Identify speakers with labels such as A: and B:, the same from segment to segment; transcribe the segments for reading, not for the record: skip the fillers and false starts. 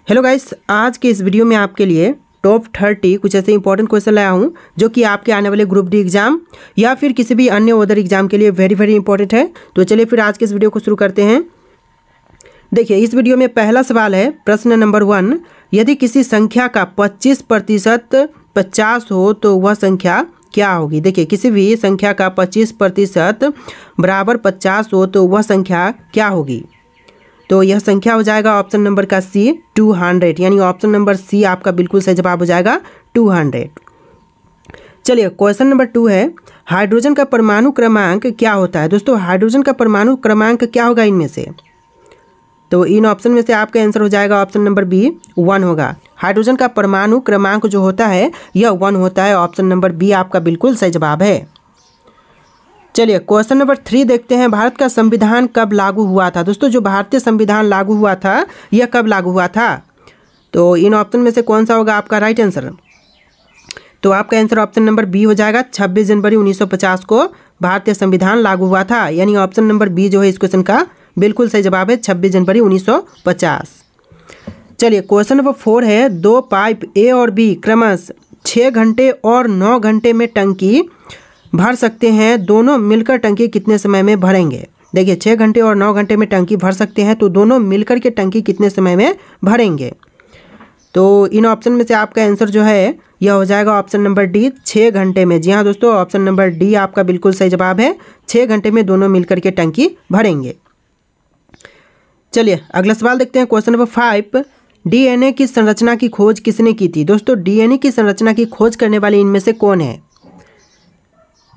A: Hello guys, आज के इस वीडियो में आपके लिए टॉप 30 कुछ ऐसे इंपॉर्टेंट क्वेश्चन लाया हूं जो कि आपके आने वाले ग्रुप डी एग्जाम या फिर किसी भी अन्य अदर एग्जाम के लिए वेरी इंपॉर्टेंट है। तो चलिए फिर आज के इस वीडियो को शुरू करते हैं। देखिए, इस वीडियो में पहला सवाल है, प्रश्न नंबर 1, यदि किसी संख्या का 25% 50 हो तो वह संख्या क्या होगी। देखिए, किसी भी संख्या का 25% बराबर 50 हो तो वह संख्या क्या होगी। तो यह संख्या हो जाएगा ऑप्शन नंबर का सी 200, यानी ऑप्शन नंबर सी आपका बिल्कुल सही जवाब हो जाएगा 200। चलिए, क्वेश्चन नंबर 2 है, हाइड्रोजन का परमाणु क्रमांक क्या होता है। दोस्तों, हाइड्रोजन का परमाणु क्रमांक क्या होगा इनमें से। तो इन ऑप्शन में से आपका आंसर हो जाएगा ऑप्शन नंबर बी 1 होगा। हाइड्रोजन का परमाणु क्रमांक जो होता है यह 1 होता है। ऑप्शन नंबर बी आपका बिल्कुल सही जवाब है। चलिए, क्वेश्चन नंबर 3 देखते हैं, भारत का संविधान कब लागू हुआ था। दोस्तों, जो भारतीय संविधान लागू हुआ था यह कब लागू हुआ था। तो इन ऑप्शन में से कौन सा होगा आपका राइट आंसर। तो आपका आंसर ऑप्शन नंबर बी हो जाएगा। 26 जनवरी 1950 को भारतीय संविधान लागू हुआ था, यानी ऑप्शन नंबर बी जो है इस क्वेश्चन का बिल्कुल सही जवाब है, 26 जनवरी 1950। चलिए, क्वेश्चन नंबर 4 है, दो पाइप ए और बी क्रमशः 6 घंटे और 9 घंटे में टंकी भर सकते हैं, दोनों मिलकर टंकी कितने समय में भरेंगे। देखिए, 6 घंटे और 9 घंटे में टंकी भर सकते हैं, तो दोनों मिलकर के टंकी कितने समय में भरेंगे। तो इन ऑप्शन में से आपका आंसर जो है यह हो जाएगा ऑप्शन नंबर डी 6 घंटे में। जी हाँ दोस्तों, ऑप्शन नंबर डी आपका बिल्कुल सही जवाब है, 6 घंटे में दोनों मिलकर के टंकी भरेंगे। चलिए, अगला सवाल देखते हैं, क्वेश्चन नंबर 5, डीएनए की संरचना की खोज किसने की थी। दोस्तों, डीएनए की संरचना की खोज करने वाले इनमें से कौन है।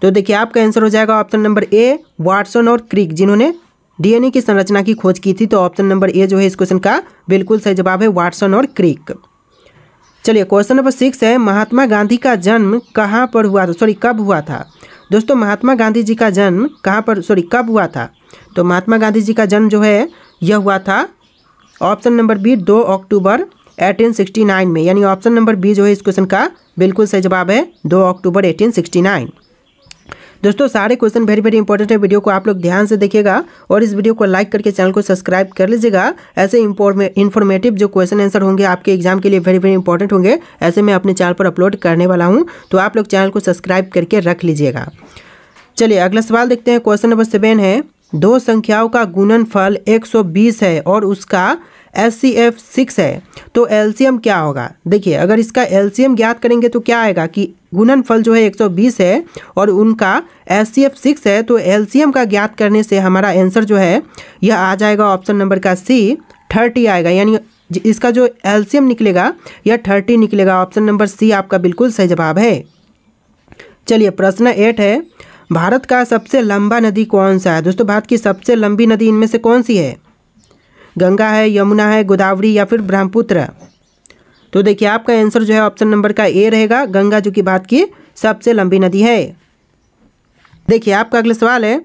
A: तो देखिए, आपका आंसर हो जाएगा ऑप्शन नंबर ए वाटसन और क्रिक, जिन्होंने डीएनए की संरचना की खोज की थी। तो ऑप्शन नंबर ए जो है इस क्वेश्चन का बिल्कुल सही जवाब है, वाटसन और क्रिक। चलिए, क्वेश्चन नंबर 6 है, महात्मा गांधी का जन्म कहाँ पर हुआ था, कब हुआ था। दोस्तों, महात्मा गांधी जी का जन्म कहाँ पर कब हुआ था। तो महात्मा गांधी जी का जन्म जो है यह हुआ था ऑप्शन नंबर बी 2 अक्टूबर 1869 में, यानी ऑप्शन नंबर बी जो है इस क्वेश्चन का बिल्कुल सही जवाब है, 2 अक्टूबर 1869। दोस्तों, सारे क्वेश्चन वेरी इंपॉर्टेंट है, वीडियो को आप लोग ध्यान से देखिएगा और इस वीडियो को लाइक करके चैनल को सब्सक्राइब कर लीजिएगा। ऐसे इन्फॉर्मेटिव जो क्वेश्चन आंसर होंगे आपके एग्जाम के लिए वेरी इंपॉर्टेंट होंगे, ऐसे मैं अपने चैनल पर अपलोड करने वाला हूं, तो आप लोग चैनल को सब्सक्राइब करके रख लीजिएगा। चलिए, अगला सवाल देखते हैं, क्वेश्चन नंबर 7 है, दो संख्याओं का गुणनफल 120 है और उसका HCF 6 है, तो एलसीएम क्या होगा। देखिए, अगर इसका एलसीएम ज्ञात करेंगे तो क्या आएगा कि गुणनफल जो है 120 है और उनका HCF 6 है, तो एलसीएम का ज्ञात करने से हमारा आंसर जो है यह आ जाएगा ऑप्शन नंबर का सी 30 आएगा, यानी इसका जो एलसीएम निकलेगा यह 30 निकलेगा। ऑप्शन नंबर सी आपका बिल्कुल सही जवाब है। चलिए, प्रश्न 8 है, भारत का सबसे लंबा नदी कौन सा है। दोस्तों, भारत की सबसे लंबी नदी इनमें से कौन सी है। गंगा है, यमुना है, गोदावरी या फिर ब्रह्मपुत्र। तो देखिए, आपका आंसर जो है ऑप्शन नंबर का ए रहेगा, गंगा, जो कि भारत की सबसे लंबी नदी है। देखिए, आपका अगला सवाल है,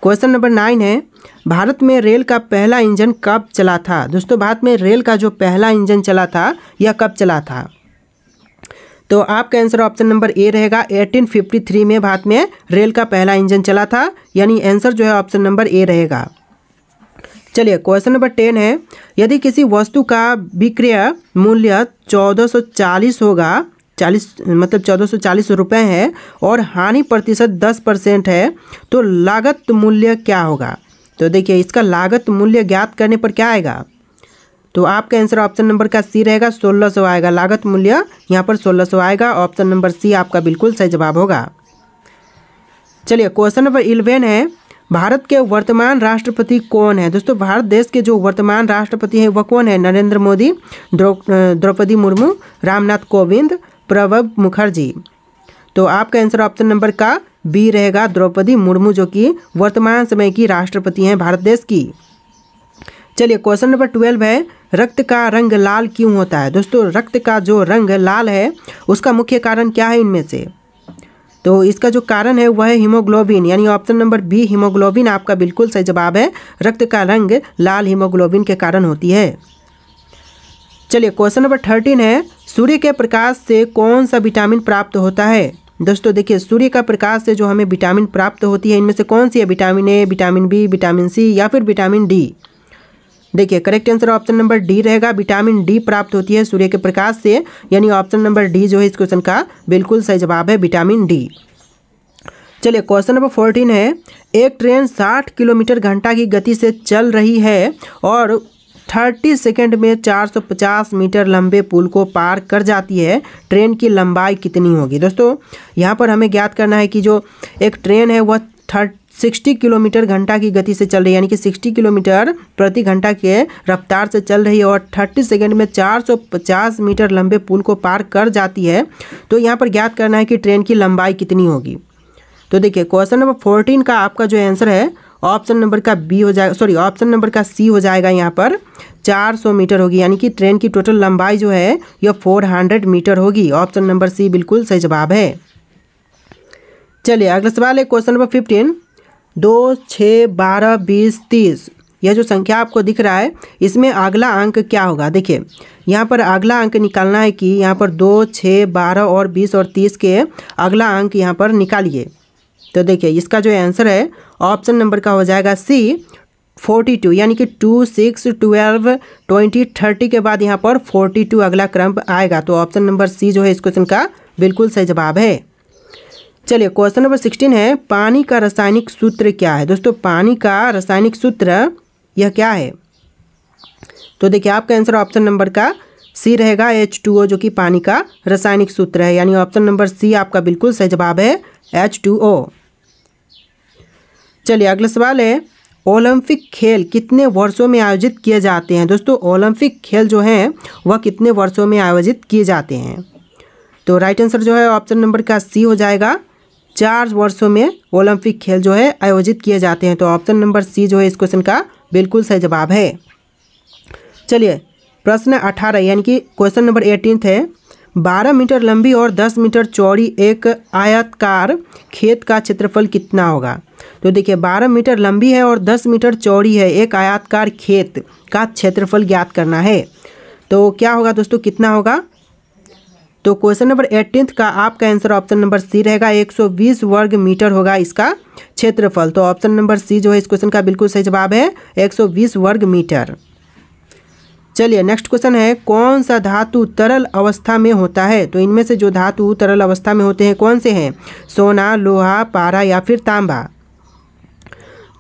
A: क्वेश्चन नंबर 9 है, भारत में रेल का पहला इंजन कब चला था। दोस्तों, भारत में रेल का जो पहला इंजन चला था यह कब चला था। तो आपका आंसर ऑप्शन नंबर ए रहेगा, 1853 में भारत में रेल का पहला इंजन चला था, यानी आंसर जो है ऑप्शन नंबर ए रहेगा। चलिए, क्वेश्चन नंबर 10 है, यदि किसी वस्तु का विक्रय मूल्य 1440 होगा, 1440 रुपये है और हानि प्रतिशत 10% है, तो लागत मूल्य क्या होगा। तो देखिए, इसका लागत मूल्य ज्ञात करने पर क्या आएगा। तो आपका आंसर ऑप्शन नंबर का सी रहेगा, 1600 आएगा। लागत मूल्य यहाँ पर 1600 आएगा। ऑप्शन नंबर सी आपका बिल्कुल सही जवाब होगा। चलिए, क्वेश्चन नंबर 11 है, भारत के वर्तमान राष्ट्रपति कौन है। दोस्तों, भारत देश के जो वर्तमान राष्ट्रपति हैं वह कौन है। नरेंद्र मोदी, द्रौपदी मुर्मू, रामनाथ कोविंद, प्रणब मुखर्जी। तो आपका आंसर ऑप्शन नंबर का बी रहेगा, द्रौपदी मुर्मू, जो कि वर्तमान समय की राष्ट्रपति हैं भारत देश की। चलिए, क्वेश्चन नंबर 12 है, रक्त का रंग लाल क्यों होता है। दोस्तों, रक्त का जो रंग लाल है उसका मुख्य कारण क्या है इनमें से। तो इसका जो कारण है वह है हीमोग्लोबिन, यानी ऑप्शन नंबर बी हीमोग्लोबिन आपका बिल्कुल सही जवाब है। रक्त का रंग लाल हीमोग्लोबिन के कारण होती है। चलिए, क्वेश्चन नंबर 13 है, सूर्य के प्रकाश से कौन सा विटामिन प्राप्त होता है। दोस्तों, देखिए, सूर्य का प्रकाश से जो हमें विटामिन प्राप्त होती है इनमें से कौन सी है। Vitamin A, vitamin B, vitamin C या फिर विटामिन डी। देखिए correct answer option number D रहेगा, विटामिन डी प्राप्त होती है सूर्य के प्रकाश से, यानी ऑप्शन नंबर डी जो है इस क्वेश्चन का बिल्कुल सही जवाब है, विटामिन डी। चलिए क्वेश्चन नंबर 14 है, एक ट्रेन 60 किलोमीटर घंटा की गति से चल रही है और 30 सेकंड में 450 मीटर लंबे पुल को पार कर जाती है, ट्रेन की लंबाई कितनी होगी। दोस्तों यहाँ पर हमें ज्ञात करना है कि जो एक ट्रेन है वह 60 किलोमीटर घंटा की गति से चल रही है, यानी कि 60 किलोमीटर प्रति घंटा के रफ्तार से चल रही है और 30 सेकंड में 450 मीटर लंबे पुल को पार कर जाती है। तो यहाँ पर ज्ञात करना है कि ट्रेन की लंबाई कितनी होगी। तो देखिए क्वेश्चन नंबर 14 का आपका जो आंसर है ऑप्शन नंबर का बी हो जाएगा, सॉरी ऑप्शन नंबर का सी हो जाएगा। यहाँ पर 400 मीटर होगी, यानी कि ट्रेन की टोटल लंबाई जो है यह 400 मीटर होगी। ऑप्शन नंबर सी बिल्कुल सही जवाब है। चलिए अगला सवाल है क्वेश्चन नंबर 15, 2, 6, 12, 20, 30, यह जो संख्या आपको दिख रहा है इसमें अगला अंक क्या होगा। देखिए यहाँ पर अगला अंक निकालना है कि यहाँ पर 2, 6, 12 और 20 और 30 के अगला अंक यहाँ पर निकालिए। तो देखिए इसका जो आंसर है ऑप्शन नंबर का हो जाएगा सी 42, यानी कि 2, 6, 12, 20, 30 के बाद यहाँ पर 42 अगला क्रम आएगा। तो ऑप्शन नंबर सी जो है इस क्वेश्चन का बिल्कुल सही जवाब है। चलिए क्वेश्चन नंबर 16 है, पानी का रासायनिक सूत्र क्या है। दोस्तों पानी का रासायनिक सूत्र यह क्या है। तो देखिए आपका आंसर ऑप्शन नंबर का सी रहेगा H2O, जो कि पानी का रासायनिक सूत्र है, यानी ऑप्शन नंबर सी आपका बिल्कुल सही जवाब है H2O। चलिए अगला सवाल है, ओलंपिक खेल कितने वर्षों में आयोजित किए जाते हैं। दोस्तों ओलंपिक खेल जो हैं वह कितने वर्षों में आयोजित किए जाते हैं। तो राइट आंसर जो है ऑप्शन नंबर का सी हो जाएगा, 4 वर्षों में ओलंपिक खेल जो है आयोजित किए जाते हैं। तो ऑप्शन नंबर सी जो है इस क्वेश्चन का बिल्कुल सही जवाब है। चलिए प्रश्न 18 यानी कि क्वेश्चन नंबर 18 है, 12 मीटर लंबी और 10 मीटर चौड़ी एक आयताकार खेत का क्षेत्रफल कितना होगा। तो देखिए 12 मीटर लंबी है और 10 मीटर चौड़ी है एक आयताकार खेत का क्षेत्रफल ज्ञात करना है। तो क्या होगा दोस्तों, कितना होगा। तो क्वेश्चन नंबर 18 का आपका आंसर ऑप्शन नंबर सी रहेगा, 120 वर्ग मीटर होगा इसका क्षेत्रफल। तो ऑप्शन नंबर सी जो है इस क्वेश्चन का बिल्कुल सही जवाब है, 120 वर्ग मीटर। चलिए नेक्स्ट क्वेश्चन है, कौन सा धातु तरल अवस्था में होता है। तो इनमें से जो धातु तरल अवस्था में होते हैं कौन से हैं, सोना, लोहा, पारा या फिर तांबा।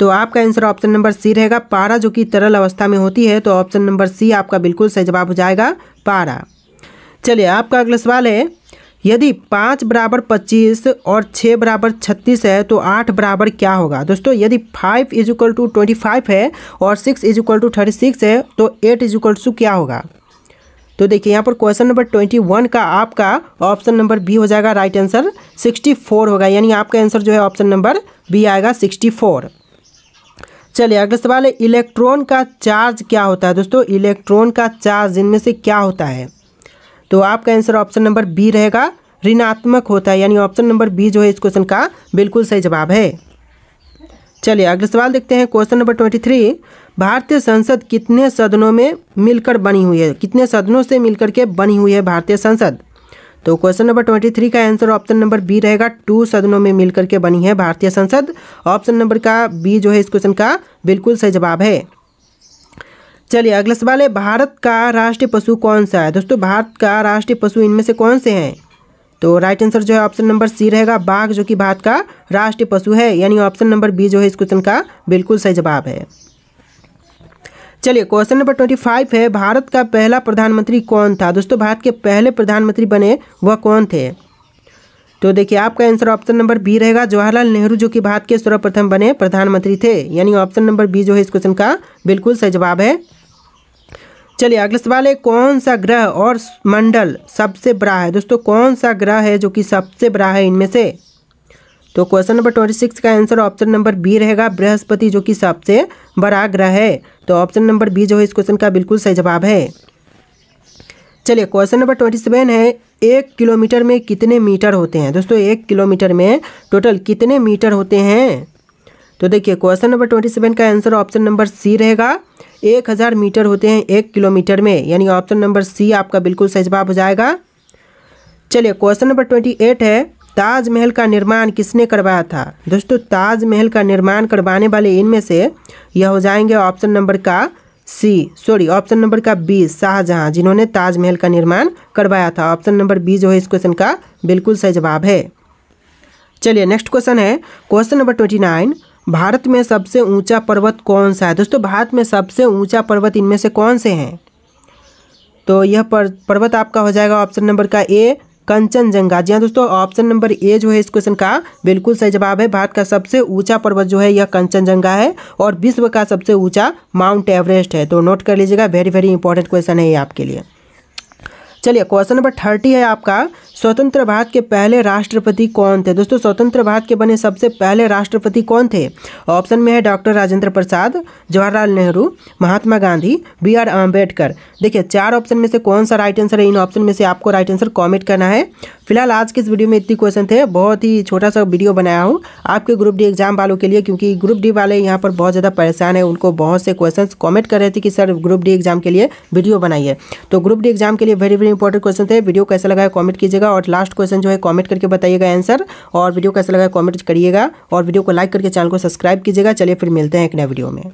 A: तो आपका आंसर ऑप्शन नंबर सी रहेगा, पारा, जो कि तरल अवस्था में होती है। तो ऑप्शन नंबर सी आपका बिल्कुल सही जवाब हो जाएगा, पारा। चलिए आपका अगला सवाल है, यदि 5 बराबर 25 और 6 बराबर 36 है तो 8 बराबर क्या होगा। दोस्तों यदि 5 = 25 है और 6 = 36 है तो 8 = क्या होगा। तो देखिए यहाँ पर क्वेश्चन नंबर 21 का आपका ऑप्शन नंबर बी हो जाएगा, राइट आंसर 64 होगा, यानी आपका आंसर जो है ऑप्शन नंबर बी आएगा 64। चलिए अगला सवाल है, इलेक्ट्रॉन का चार्ज क्या होता है। दोस्तों इलेक्ट्रॉन का चार्ज इनमें से क्या होता है। तो आपका आंसर ऑप्शन नंबर बी रहेगा, ऋणात्मक होता है, यानी ऑप्शन नंबर बी जो है इस क्वेश्चन का बिल्कुल सही जवाब है। चलिए अगला सवाल देखते हैं, क्वेश्चन नंबर 23, भारतीय संसद कितने सदनों में मिलकर बनी हुई है, कितने सदनों से मिलकर के बनी हुई है भारतीय संसद। तो क्वेश्चन नंबर 23 का आंसर ऑप्शन नंबर बी रहेगा, 2 सदनों में मिलकर के बनी है भारतीय संसद। ऑप्शन नंबर का बी जो है इस क्वेश्चन का बिल्कुल सही जवाब है। चलिए अगला सवाल है, भारत का राष्ट्रीय पशु कौन सा है। दोस्तों भारत का राष्ट्रीय पशु इनमें से कौन से हैं। तो राइट आंसर जो है ऑप्शन नंबर सी रहेगा, बाघ, जो कि भारत का राष्ट्रीय पशु है, यानी ऑप्शन नंबर बी जो है इस क्वेश्चन का बिल्कुल सही जवाब है। चलिए क्वेश्चन नंबर 25 है, भारत का पहला प्रधानमंत्री कौन था। दोस्तों भारत के पहले प्रधानमंत्री बने वह कौन थे। तो देखिए आपका आंसर ऑप्शन नंबर बी रहेगा, जवाहरलाल नेहरू, जो कि भारत के सर्वप्रथम बने प्रधानमंत्री थे, यानी ऑप्शन नंबर बी जो है इस क्वेश्चन का बिल्कुल सही जवाब है। चलिए अगला सवाल है, कौन सा ग्रह और मंडल सबसे बड़ा है। दोस्तों कौन सा ग्रह है जो कि सबसे बड़ा है इनमें से। तो क्वेश्चन नंबर 26 का आंसर ऑप्शन नंबर बी रहेगा, बृहस्पति, जो कि सबसे बड़ा ग्रह है। तो ऑप्शन नंबर बी जो है इस क्वेश्चन का बिल्कुल सही जवाब है। चलिए क्वेश्चन नंबर 27 है, 1 किलोमीटर में कितने मीटर होते हैं। दोस्तों 1 किलोमीटर में टोटल कितने मीटर होते हैं। तो देखिए क्वेश्चन नंबर 27 का आंसर ऑप्शन नंबर सी रहेगा, 1000 मीटर होते हैं 1 किलोमीटर में, यानी ऑप्शन नंबर सी आपका बिल्कुल सही जवाब हो जाएगा। चलिए क्वेश्चन नंबर 28 है, ताजमहल का निर्माण किसने करवाया था। दोस्तों ताजमहल का निर्माण करवाने वाले इनमें से यह हो जाएंगे ऑप्शन नंबर का ऑप्शन नंबर का बी शाहजहां, जिन्होंने ताजमहल का निर्माण करवाया था। ऑप्शन नंबर बी जो है इस क्वेश्चन का बिल्कुल सही जवाब है। चलिए नेक्स्ट क्वेश्चन है, क्वेश्चन नंबर 29, भारत में सबसे ऊंचा पर्वत कौन सा है। दोस्तों भारत में सबसे ऊंचा पर्वत इनमें से कौन से हैं? तो यह पर्वत आपका हो जाएगा ऑप्शन नंबर का ए कंचनजंगा। जी हाँ दोस्तों, ऑप्शन नंबर ए जो है इस क्वेश्चन का बिल्कुल सही जवाब है। भारत का सबसे ऊंचा पर्वत जो है यह कंचनजंगा है और विश्व का सबसे ऊंचा माउंट एवरेस्ट है। तो नोट कर लीजिएगा, वेरी वेरी इंपॉर्टेंट क्वेश्चन है ये आपके लिए। चलिए क्वेश्चन नंबर 30 है आपका, स्वतंत्र भारत के पहले राष्ट्रपति कौन थे। दोस्तों स्वतंत्र भारत के बने सबसे पहले राष्ट्रपति कौन थे? ऑप्शन में है डॉक्टर राजेंद्र प्रसाद, जवाहरलाल नेहरू, महात्मा गांधी, B.R. अम्बेडकर। देखिए 4 ऑप्शन में से कौन सा राइट आंसर है, इन ऑप्शन में से आपको राइट आंसर कॉमेंट करना है। फिलहाल आज के इस वीडियो में इतने क्वेश्चन थे, बहुत ही छोटा सा वीडियो बनाया हूँ आपके ग्रुप डी एग्जाम वालों के लिए, क्योंकि ग्रुप डी वाले यहाँ पर बहुत ज़्यादा परेशान है। उनको बहुत से क्वेश्चन कमेंट कर रहे थे कि सर ग्रुप डी एग्जाम के लिए वीडियो बनाइए। तो ग्रुप डी एग्जाम के लिए वेरी वेरी इंपॉर्टेंट क्वेश्चन थे। वीडियो कैसा लगा है कमेंट कीजिएगा और लास्ट क्वेश्चन जो है कमेंट करके बताइएगा आंसर, और वीडियो कैसा लगा कमेंट करिएगा और वीडियो को लाइक करके चैनल को सब्सक्राइब कीजिएगा। चलिए फिर मिलते हैं एक नए वीडियो में।